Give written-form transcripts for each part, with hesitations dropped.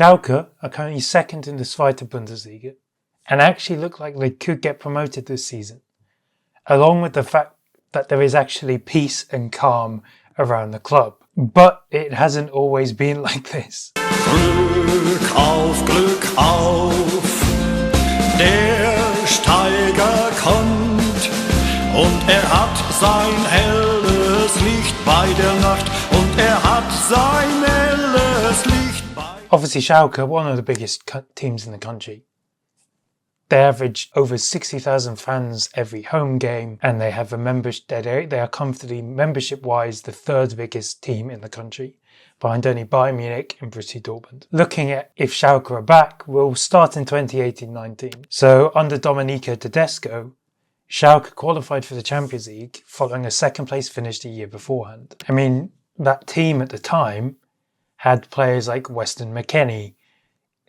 Schalke are currently second in the Zweite Bundesliga and actually look like they could get promoted this season, along with the fact that there is actually peace and calm around the club. But it hasn't always been like this. Glück auf, der Steiger kommt und hat sein helles Licht bei der Nacht und hat sein helles Licht bei... Obviously Schalke, one of the biggest teams in the country. They average over 60,000 fans every home game, and they have a membership. They are comfortably, membership-wise, the third biggest team in the country, behind only Bayern Munich and Borussia Dortmund. Looking at if Schalke are back, we'll start in 2018-19. So under Dominika Tedesco, Schalke qualified for the Champions League following a second-place finish the year beforehand. I mean, that team at the time had players like Weston McKennie,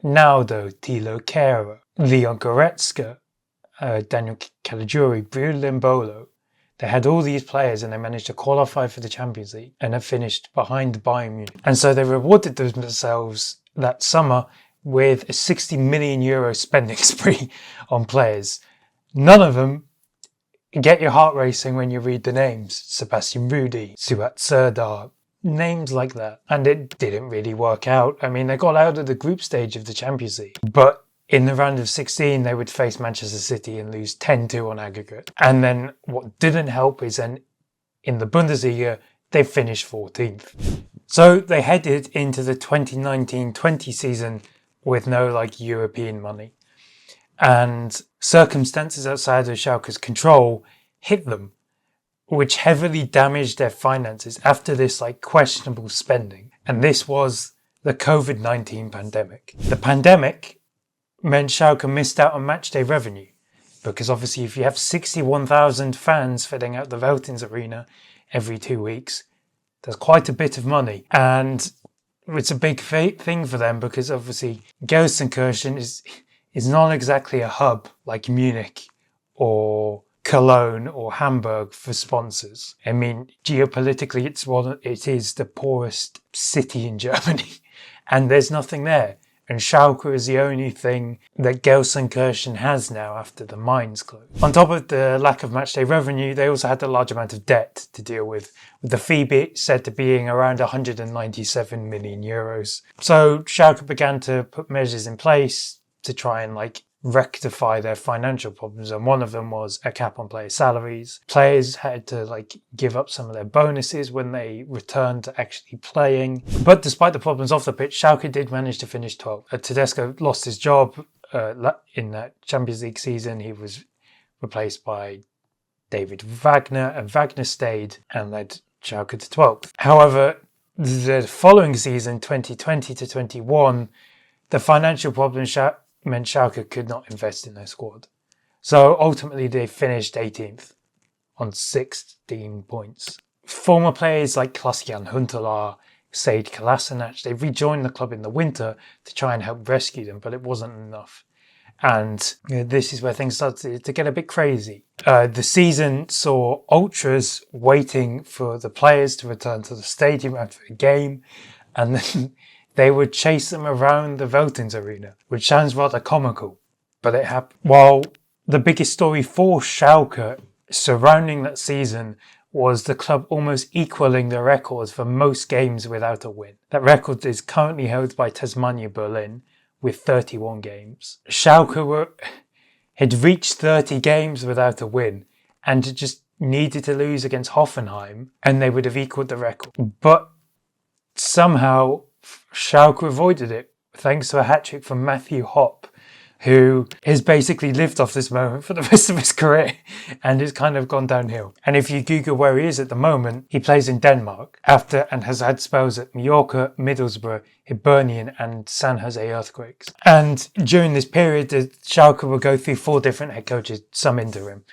Naldo, Thilo Kehrer, Leon Goretzka, Daniel Caligiuri, Brunislav Mbolo. They had all these players and they managed to qualify for the Champions League and have finished behind Bayern Munich. And so they rewarded themselves that summer with a €60 million spending spree on players. None of them get your heart racing when you read the names. Sebastian Rudi, Suat Serdar, names like that. And it didn't really work out. I mean, they got out of the group stage of the Champions League, but in the round of 16, they would face Manchester City and lose 10-2 on aggregate. And then what didn't help is then in the Bundesliga, they finished 14th. So they headed into the 2019-20 season with no European money. And circumstances outside of Schalke's control hit them, which heavily damaged their finances after this questionable spending. And this was the COVID-19 pandemic. The pandemic meant Schalke missed out on matchday revenue, because obviously if you have 61,000 fans filling out the Veltins Arena every 2 weeks, there's quite a bit of money. And it's a big thing for them because obviously Gelsenkirchen is not exactly a hub like Munich or Cologne or Hamburg for sponsors. I mean, geopolitically, it is the poorest city in Germany and there's nothing there. And Schalke is the only thing that Gelsenkirchen has now after the mines closed. On top of the lack of matchday revenue, they also had a large amount of debt to deal with the fee said to being around €197 million. So Schalke began to put measures in place to try and rectify their financial problems, and one of them was a cap on player salaries. Players had to give up some of their bonuses when they returned to actually playing. But despite the problems off the pitch, Schalke did manage to finish 12th. Tedesco lost his job in that Champions League season. He was replaced by David Wagner, and Wagner stayed and led Schalke to 12th. However, the following season, 2020-21, the financial problems meant Schalke could not invest in their squad. So ultimately they finished 18th on 16 points. Former players like Klaas-Jan Huntelaar, Sead Kolasinac, they rejoined the club in the winter to try and help rescue them, but it wasn't enough. And this is where things started to get a bit crazy. The season saw ultras waiting for the players to return to the stadium after a game, and then they would chase them around the Veltins Arena, which sounds rather comical, but it happened. While the biggest story for Schalke surrounding that season was the club almost equaling the records for most games without a win. That record is currently held by Tasmania Berlin with 31 games. Schalke had reached 30 games without a win and just needed to lose against Hoffenheim and they would have equaled the record. But somehow Schalke avoided it thanks to a hat-trick from Matthew Hopp, who has basically lived off this moment for the rest of his career and has kind of gone downhill. And if you Google where he is at the moment, he plays in Denmark and has had spells at Mallorca, Middlesbrough, Hibernian and San Jose Earthquakes. And during this period, Schalke will go through 4 different head coaches, some interim.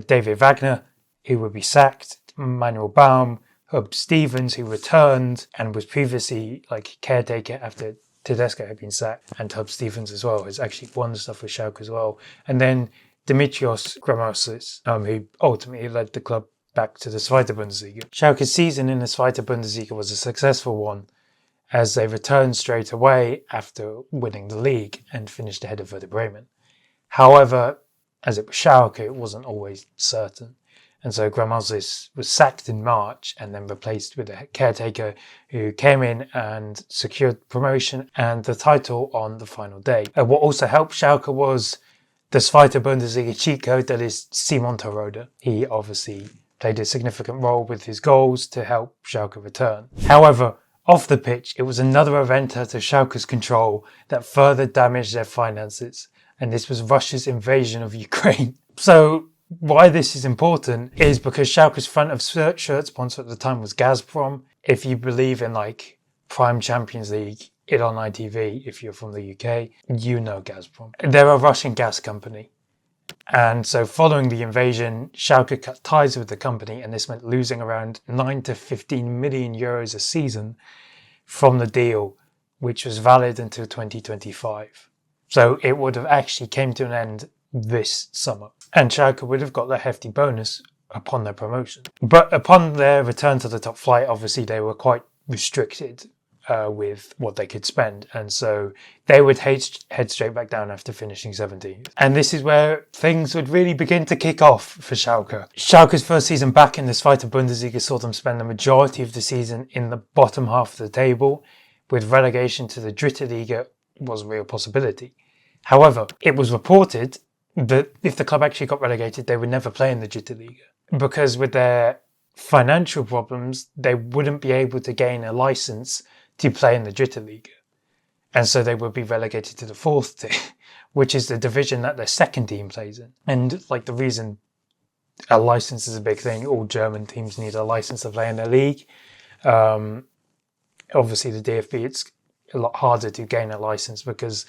David Wagner, who would be sacked, Manuel Baum, Hub Stevens, who returned and was previously caretaker after Tedesco had been sacked, and Hub Stevens as well has actually won stuff with Schalke as well. And then Dimitrios Gramosis, who ultimately led the club back to the Zweite Bundesliga. Schalke's season in the Zweite Bundesliga was a successful one, as they returned straight away after winning the league and finished ahead of Werder Bremen. However, as it was Schalke, it wasn't always certain. And so Gramozis was sacked in March and then replaced with a caretaker who came in and secured promotion and the title on the final day. What also helped Schalke was the Zweite Bundesliga cheat code, that is Simon Terodde. He obviously played a significant role with his goals to help Schalke return. However, off the pitch, it was another event out of Schalke's control that further damaged their finances, and this was Russia's invasion of Ukraine. So why this is important is because Schalke's front of shirt sponsor at the time was Gazprom. If you believe in like Prime Champions League, it on ITV, if you're from the UK, you know Gazprom. They're a Russian gas company. And so following the invasion, Schalke cut ties with the company, and this meant losing around 9 to 15 million euros a season from the deal, which was valid until 2025. So it would have actually came to an end this summer. And Schalke would have got their hefty bonus upon their promotion. But upon their return to the top flight, obviously they were quite restricted with what they could spend. And so they would head straight back down after finishing 17th. And this is where things would really begin to kick off for Schalke. Schalke's first season back in the Zweite Bundesliga saw them spend the majority of the season in the bottom half of the table, with relegation to the Dritte Liga was a real possibility. However, it was reported that if the club actually got relegated, they would never play in the Dritte Liga, because with their financial problems, they wouldn't be able to gain a license to play in the Dritte Liga. And so they would be relegated to the fourth tier, which is the division that their second team plays in. And like the reason a license is a big thing, all German teams need a license to play in their league. Obviously the DFB, it's a lot harder to gain a license because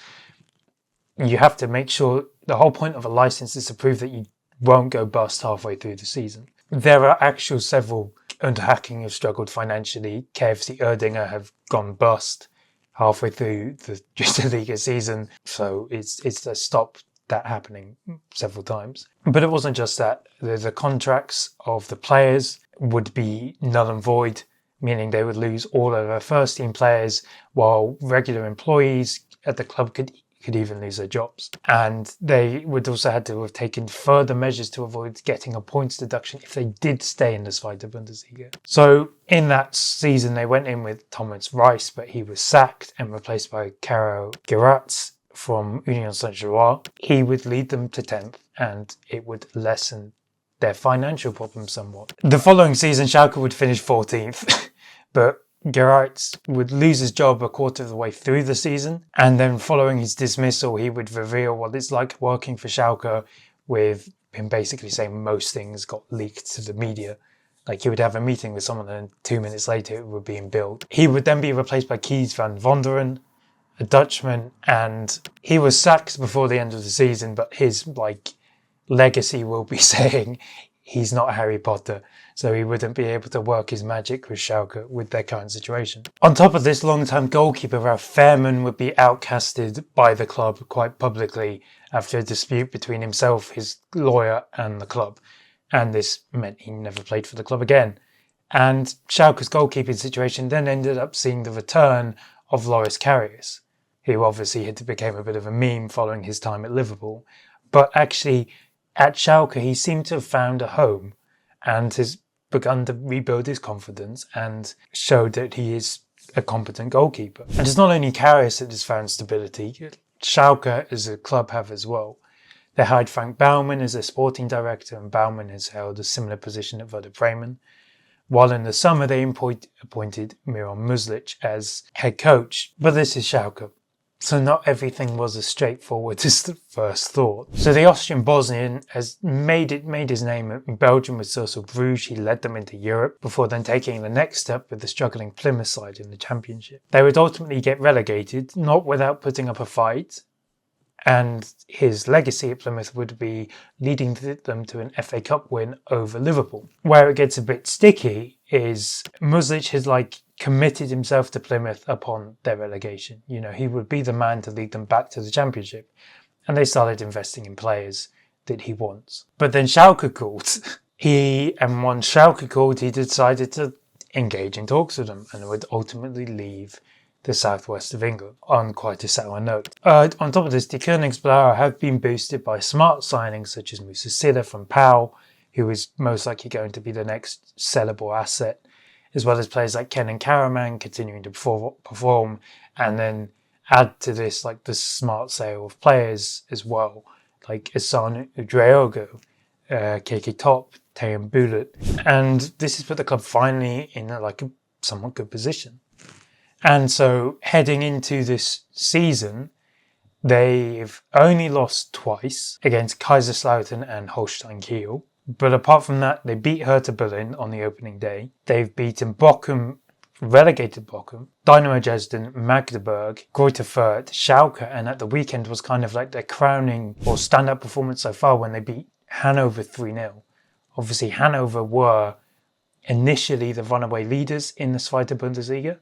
you have to make sure, the whole point of a license is to prove that you won't go bust halfway through the season. There are actual several Unterhaching have struggled financially. KFC Erdinger have gone bust halfway through the Dritte Liga season. So it's to stop that happening several times. But it wasn't just that. The contracts of the players would be null and void, meaning they would lose all of their first team players, while regular employees at the club could even lose their jobs. And they would also have to have taken further measures to avoid getting a points deduction if they did stay in the Zweite Bundesliga. So in that season, they went in with Thomas Reis, but he was sacked and replaced by Caro Geratz from Union Saint-Gilloise. He would lead them to 10th, and it would lessen their financial problems somewhat. The following season, Schalke would finish 14th, but Geratz would lose his job a quarter of the way through the season, and then following his dismissal, he would reveal what it's like working for Schalke, with him basically saying most things got leaked to the media. Like he would have a meeting with someone and 2 minutes later it would be in Bild. He would then be replaced by Kees van Vonderen, a Dutchman, and he was sacked before the end of the season, but his legacy will be saying he's not Harry Potter, so he wouldn't be able to work his magic with Schalke with their current situation. On top of this, long-time goalkeeper Ralf Fährmann would be outcasted by the club quite publicly after a dispute between himself, his lawyer, and the club. And this meant he never played for the club again. And Schalke's goalkeeping situation then ended up seeing the return of Loris Karius, who obviously had become a bit of a meme following his time at Liverpool. But actually, at Schalke, he seemed to have found a home and has begun to rebuild his confidence and showed that he is a competent goalkeeper. And it's not only Karius that has found stability, Schalke as a club have as well. They hired Frank Baumann as their sporting director, and Baumann has held a similar position at Werder Bremen. While in the summer they appointed Miran Muslic as head coach. But this is Schalke, so not everything was as straightforward as the first thought. So the Austrian Bosnian has made his name in Belgium with Cercle Bruges. He led them into Europe before then taking the next step with the struggling Plymouth side in the Championship. They would ultimately get relegated, not without putting up a fight, and his legacy at Plymouth would be leading them to an FA Cup win over Liverpool. Where it gets a bit sticky is Muslic has committed himself to Plymouth upon their relegation. You know, he would be the man to lead them back to the Championship. And they started investing in players that he wants. But then Schalke called. Once Schalke called, he decided to engage in talks with them and would ultimately leave the southwest of England on quite a sour note. On top of this, the Königsblauer have been boosted by smart signings such as Musa Silla from Pau, who is most likely going to be the next sellable asset, as well as players like Kenan Karaman continuing to perform, and then add to this like the smart sale of players as well, like Asanu Udreogo, KK Top, Tayan Bulut, and this has put the club finally in a somewhat good position. And so heading into this season, they've only lost twice against Kaiserslautern and Holstein Kiel. But apart from that, they beat Hertha Berlin on the opening day. They've beaten Bochum, relegated Bochum, Dynamo Dresden, Magdeburg, Greuther Fürth, Schalke, and at the weekend was kind of like their crowning or standout performance so far when they beat Hanover 3-0. Obviously, Hanover were initially the runaway leaders in the Zweite Bundesliga,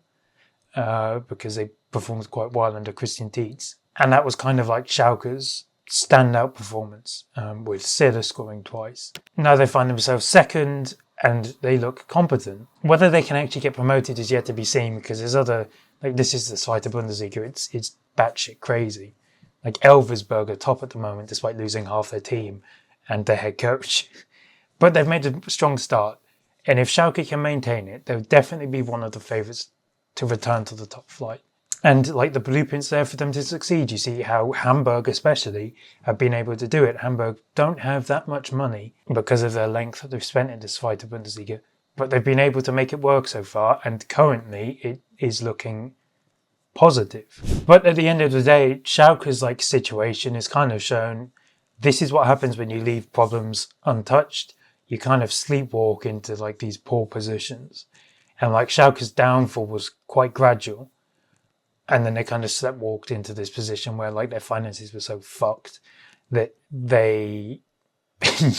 because they performed quite well under Christian Tietz. And that was kind of like Schalke's standout performance, with Silla scoring twice. Now they find themselves second and they look competent. Whether they can actually get promoted is yet to be seen, because there's this is the Zweite Bundesliga, it's batshit crazy. Like Elversberg are top at the moment despite losing half their team and their head coach. But they've made a strong start, and if Schalke can maintain it, they'll definitely be one of the favourites to return to the top flight. And like the blueprint's there for them to succeed. You see how Hamburg especially have been able to do it. Hamburg don't have that much money because of their length that they've spent in the Zweite Bundesliga, but they've been able to make it work so far, and currently it is looking positive. But at the end of the day, Schalke's situation is kind of shown this is what happens when you leave problems untouched. You kind of sleepwalk into these poor positions. And Schalke's downfall was quite gradual. And then they kind of sleepwalked into this position where their finances were so fucked that they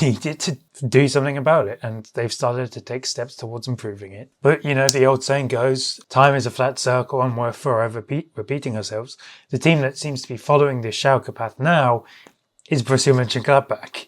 needed to do something about it. And they've started to take steps towards improving it. But, the old saying goes, time is a flat circle and we're forever repeating ourselves. The team that seems to be following this Schalke path now is Borussia Mönchengladbach.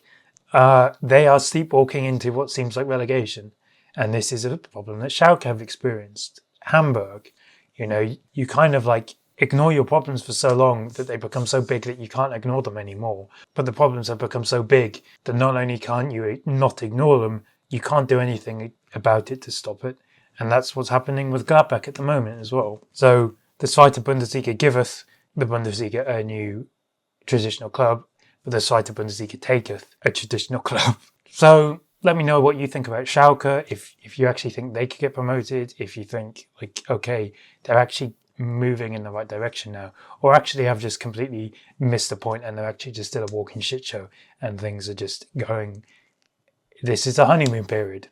They are sleepwalking into what seems like relegation. And this is a problem that Schalke have experienced. Hamburg, you kind of ignore your problems for so long that they become so big that you can't ignore them anymore. But the problems have become so big that not only can't you not ignore them, you can't do anything about it to stop it. And that's what's happening with Gladbach at the moment as well. So the Zweite Bundesliga giveth the Bundesliga a new traditional club, but the Zweite Bundesliga taketh a traditional club. So let me know what you think about Schalke, if you actually think they could get promoted, if you think, okay, they're actually moving in the right direction now, or actually have just completely missed the point and they're actually just still a walking shit show and things are just going, this is a honeymoon period.